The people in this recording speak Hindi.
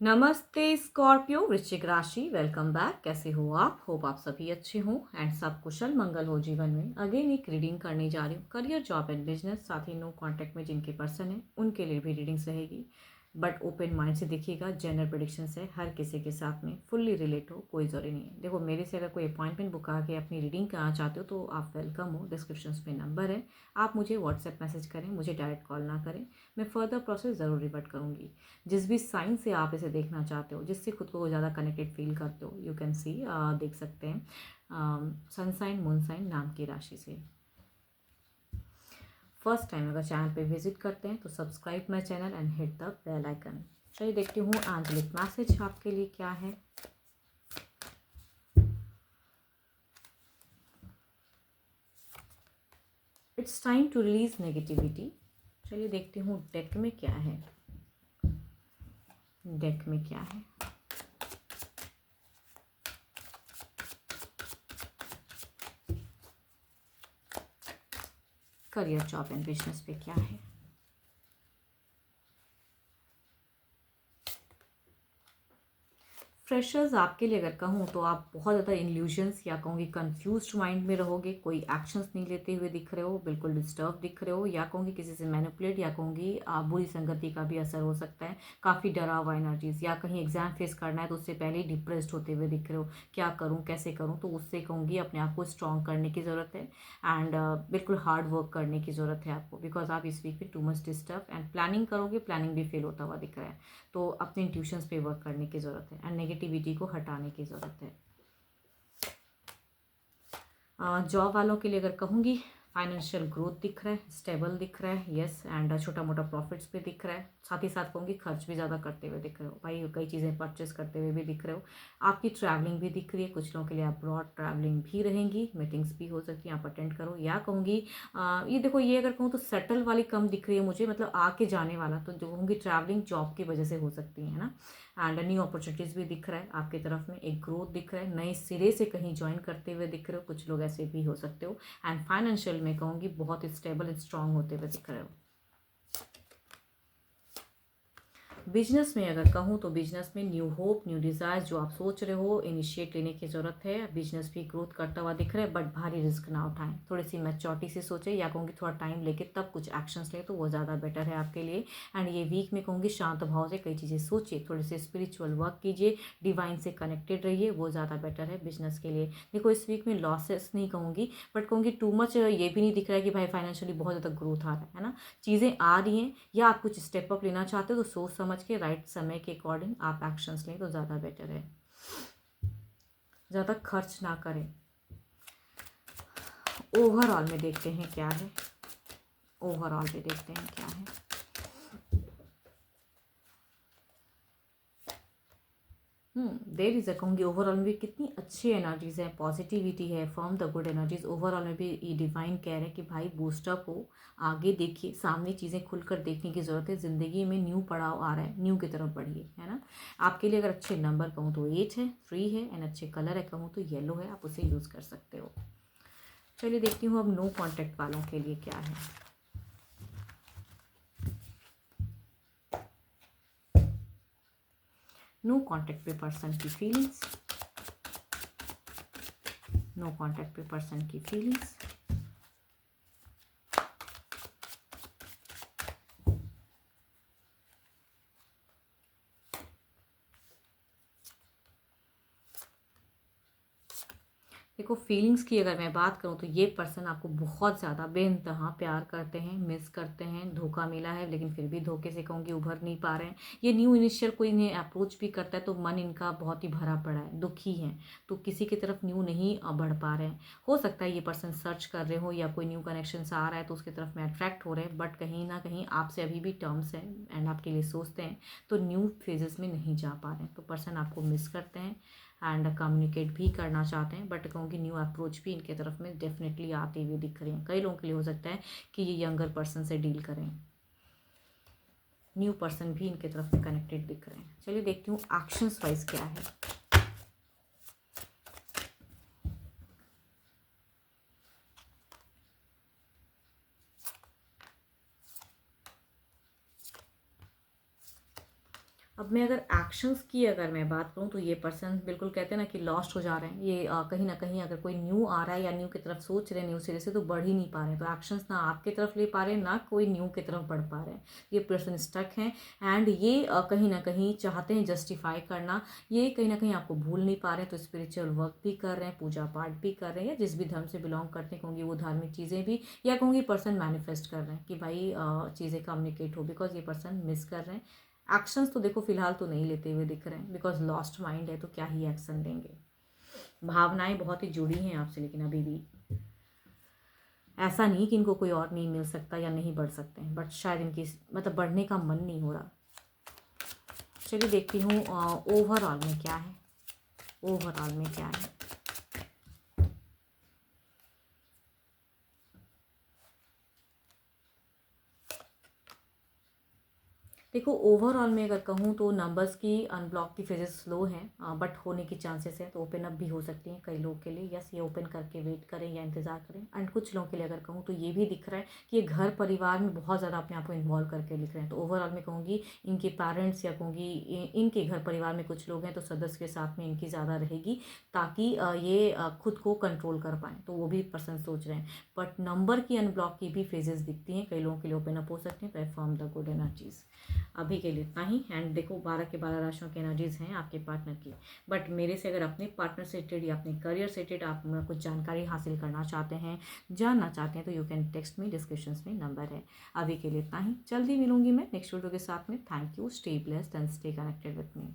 नमस्ते स्कॉर्पियो वृश्चिक राशि, वेलकम बैक। कैसे हो आप? होप आप सभी अच्छे हो एंड सब कुशल मंगल हो जीवन में। अगेन एक रीडिंग करने जा रही हूँ करियर, जॉब एंड बिजनेस, साथ ही नो कांटेक्ट में जिनके पर्सन है उनके लिए भी रीडिंग्स रहेगी। बट ओपन माइंड से देखिएगा, जनरल प्रेडिक्शन है, हर किसी के साथ में फुल्ली रिलेट हो, कोई ज़रूरी नहीं है। देखो, मेरे से अगर कोई अपॉइंटमेंट बुक आके अपनी रीडिंग कराना चाहते हो तो आप वेलकम हो। डिस्क्रिप्शन में नंबर है, आप मुझे व्हाट्सएप मैसेज करें, मुझे डायरेक्ट कॉल ना करें। मैं फर्दर प्रोसेस ज़रूर रिवर्ट करूँगी। जिस भी साइन से आप इसे देखना चाहते हो, जिससे खुद को ज़्यादा कनेक्टेड फील करते हो, यू कैन सी, देख सकते हैं सन साइन, मून साइन नाम की राशि से। फर्स्ट टाइम अगर चैनल पे विजिट करते हैं तो subscribe my channel and hit the bell icon. चलिए देखती हूँ आंचलिक मैसेज आपके लिए क्या है। It's time to release negativity. चलिए देखती हूँ डेक में क्या है। डेक में क्या है? करियर, जॉब एंड बिजनेस पे क्या है? फ्रेशर्स आपके लिए अगर कहूँ तो आप बहुत ज़्यादा इल्यूजन्स या कहूँगी कंफ्यूज्ड माइंड में रहोगे। कोई एक्शंस नहीं लेते हुए दिख रहे हो, बिल्कुल डिस्टर्ब दिख रहे हो, या कहूँगी किसी से मैनिपुलेट, या कहूँगी बुरी संगति का भी असर हो सकता है। काफ़ी डरा हुआ एनर्जीज, या कहीं एग्जाम फेस करना है तो उससे पहले ही डिप्रेस्ड होते हुए दिख रहे हो। क्या करूँ, कैसे करूँ? तो उससे कहूँगी अपने आप को स्ट्रॉन्ग करने की ज़रूरत है एंड बिल्कुल हार्ड वर्क करने की ज़रूरत है आपको, बिकॉज आप इस वीक में too much disturb and planning करोगे, प्लानिंग भी फेल होता हुआ दिख रहा है। तो अपने इंट्यूशंस पे वर्क करने की ज़रूरत है एंड नेगेटिविटी को हटाने की ज़रूरत है। जॉब वालों के लिए अगर कहूँगी, फाइनेंशियल ग्रोथ दिख रहा है, स्टेबल दिख रहा है, यस, एंड छोटा मोटा प्रॉफिट्स भी दिख रहा है। साथ ही साथ कहूँगी खर्च भी ज़्यादा करते हुए दिख रहे हो भाई, कई चीज़ें परचेस करते हुए भी दिख रहे हो। आपकी ट्रैवलिंग भी दिख रही है, कुछ लोगों के लिए अब्रॉड ट्रैवलिंग भी रहेंगी, मीटिंग्स भी हो सकती है, आप अटेंड करो। या कहूँगी ये देखो, ये अगर कहूँ तो सेटल वाली कम दिख रही है मुझे, मतलब आके जाने वाला, तो जो कहूँगी ट्रैवलिंग जॉब की वजह से हो सकती है ना। एंड न्यू अपॉर्चुनिटीज़ भी दिख रहा है आपकी तरफ में, एक ग्रोथ दिख रहा है, नए सिरे से कहीं ज्वाइन करते हुए दिख रहे हो, कुछ लोग ऐसे भी हो सकते हो। एंड फाइनेंशियल में कहूँगी बहुत स्टेबल एंड स्ट्रांग होते हुए दिख रहे हो। बिजनेस में अगर कहूँ तो बिजनेस में न्यू होप, न्यू डिज़ायर, जो आप सोच रहे हो, इनिशिएट लेने की ज़रूरत है। बिजनेस भी ग्रोथ करता हुआ दिख रहा है, बट भारी रिस्क ना उठाएं, थोड़ी सी मैच्योरिटी से सोचें, या कहूँगी थोड़ा टाइम लेके तब कुछ एक्शंस ले तो वो ज़्यादा बेटर है आपके लिए। एंड ये वीक में कहूँगी शांत भाव से कई चीज़ें सोचिए, थोड़े से स्पिरिचुअल वर्क कीजिए, डिवाइन से कनेक्टेड रहिए, वो ज़्यादा बेटर है बिजनेस के लिए। देखो, इस वीक में लॉसेस नहीं कहूँगी, बट कहूँगी टू मच ये भी नहीं दिख रहा है कि भाई फाइनेंशियली बहुत ज़्यादा ग्रोथ आ रहा है ना। चीज़ें आ रही हैं, या आप कुछ स्टेप अप लेना चाहते हो तो सोच समझ के राइट समय के अकॉर्डिंग आप एक्शंस लें तो ज़्यादा बेटर है। ज़्यादा खर्च ना करें। ओवरऑल में देखते हैं क्या है। ओवरऑल में देखते हैं क्या है। देर इज अ कहूँगी ओवरऑल में भी कितनी अच्छी एनर्जीज है, पॉजिटिविटी है, from the good energies. Overall में भी ये डिवाइन कह रहे हैं कि भाई बूस्टअप हो, आगे देखिए, सामने चीज़ें खुलकर देखने की ज़रूरत है, ज़िंदगी में न्यू पड़ाव आ रहा है, न्यू की तरफ बढ़िए, है ना। आपके लिए अगर अच्छे नंबर कहूँ तो 8 है, 3 है, एंड अच्छे कलर है कहूँ तो येलो है, आप उसे यूज़ कर सकते हो। चलिए देखती हूँ अब नो कॉन्टैक्ट वालों के लिए क्या है। नो कॉन्टैक्ट पे पर्सन की फीलिंग्स। नो कॉन्टैक्ट पे पर्सन की फीलिंग्स। देखो, फीलिंग्स की अगर मैं बात करूँ तो ये पर्सन आपको बहुत ज़्यादा बेइंतहा प्यार करते हैं, मिस करते हैं, धोखा मिला है लेकिन फिर भी धोखे से कहूँगी उभर नहीं पा रहे हैं। ये न्यू इनिशियल कोई इन्हें अप्रोच भी करता है तो मन इनका बहुत ही भरा पड़ा है, दुखी है, तो किसी की तरफ न्यू नहीं बढ़ पा रहे हैं। हो सकता है ये पर्सन सर्च कर रहे हो, या कोई न्यू कनेक्शन आ रहा है तो उसकी तरफ में अट्रैक्ट हो रहे हैं, बट कहीं ना कहीं आपसे अभी भी टर्म्स हैं एंड आपके लिए सोचते हैं, तो न्यू फेजेस में नहीं जा पा रहे हैं। तो पर्सन आपको मिस करते हैं एंड कम्युनिकेट भी करना चाहते हैं, बट कहूँगी न्यू अप्रोच भी इनके तरफ में डेफिनेटली आते हुए दिख रहे हैं। कई लोगों के लिए हो सकता है कि ये यंगर पर्सन से डील करें। न्यू पर्सन भी इनके तरफ में कनेक्टेड दिख रहे हैं। चलिए देखती हूँ एक्शंस वाइज क्या है। अब मैं अगर एक्शंस की अगर मैं बात करूँ तो ये पर्सन बिल्कुल कहते हैं ना कि लॉस्ट हो जा रहे हैं। ये कहीं ना कहीं अगर कोई न्यू आ रहा है या न्यू की तरफ सोच रहे हैं न्यू सिरे से, तो बढ़ ही नहीं पा रहे हैं। तो एक्शंस ना आपकी तरफ ले पा रहे हैं, ना कोई न्यू की तरफ बढ़ पा रहे हैं। ये पर्सन स्टक हैं एंड ये कहीं ना कहीं चाहते हैं जस्टिफाई करना। ये कहीं ना कहीं आपको भूल नहीं पा रहे हैं। तो स्पिरिचुअल वर्क भी कर रहे हैं, पूजा पाठ भी कर रहे हैं, या जिस भी धर्म से बिलोंग करते हैं कहूँगी वो धार्मिक चीज़ें भी, या कहूँगी पर्सन मैनिफेस्ट कर रहे हैं कि भाई चीज़ें कम्युनिकेट हो, बिकॉज ये पर्सन मिस कर रहे हैं। एक्शंस तो देखो फिलहाल तो नहीं लेते हुए दिख रहे हैं, बिकॉज लॉस्ट माइंड है तो क्या ही एक्शन लेंगे। भावनाएं बहुत ही जुड़ी हैं आपसे, लेकिन अभी भी ऐसा नहीं कि इनको कोई और नहीं मिल सकता या नहीं बढ़ सकते हैं, बट शायद इनकी मतलब बढ़ने का मन नहीं हो रहा। चलिए देखती हूँ ओवरऑल में क्या है, ओवरऑल में क्या है। देखो ओवरऑल में अगर कहूँ तो नंबर्स की अनब्लॉक की फेजेस स्लो हैं, बट होने की चांसेस है, तो ओपन अप भी हो सकती हैं कई लोग के लिए। यस, ये ओपन करके वेट करें या इंतज़ार करें। एंड कुछ लोगों के लिए अगर कहूँ तो ये भी दिख रहा है कि ये घर परिवार में बहुत ज़्यादा अपने आप को इन्वॉल्व करके लिख रहे हैं। तो ओवरऑल में कहूँगी इनके पेरेंट्स या कहूँगी इनके घर परिवार में कुछ लोग हैं तो सदस्य के साथ में इनकी ज़्यादा रहेगी, ताकि ये खुद को कंट्रोल कर पाएँ। तो वो भी पर्सन सोच रहे हैं। बट नंबर की अनब्लॉक की भी फेजेस दिखती हैं, कई लोगों के लिए ओपन अप हो सकते हैं। तो आई फॉर्म द गुड एनर्जीज। अभी के लिए इतना ही। एंड देखो 12 के 12 राशियों की एनर्जीज हैं आपके पार्टनर की। बट मेरे से अगर अपने पार्टनर से रिलेटेड या अपने करियर से रिलेटेड आप कुछ जानकारी हासिल करना चाहते हैं, जानना चाहते हैं, तो you can text me, description में नंबर है। अभी के लिए इतना ही। जल्दी मिलूंगी मैं नेक्स्ट वीडियो के साथ में। Thank you, stay blessed and stay connected with me.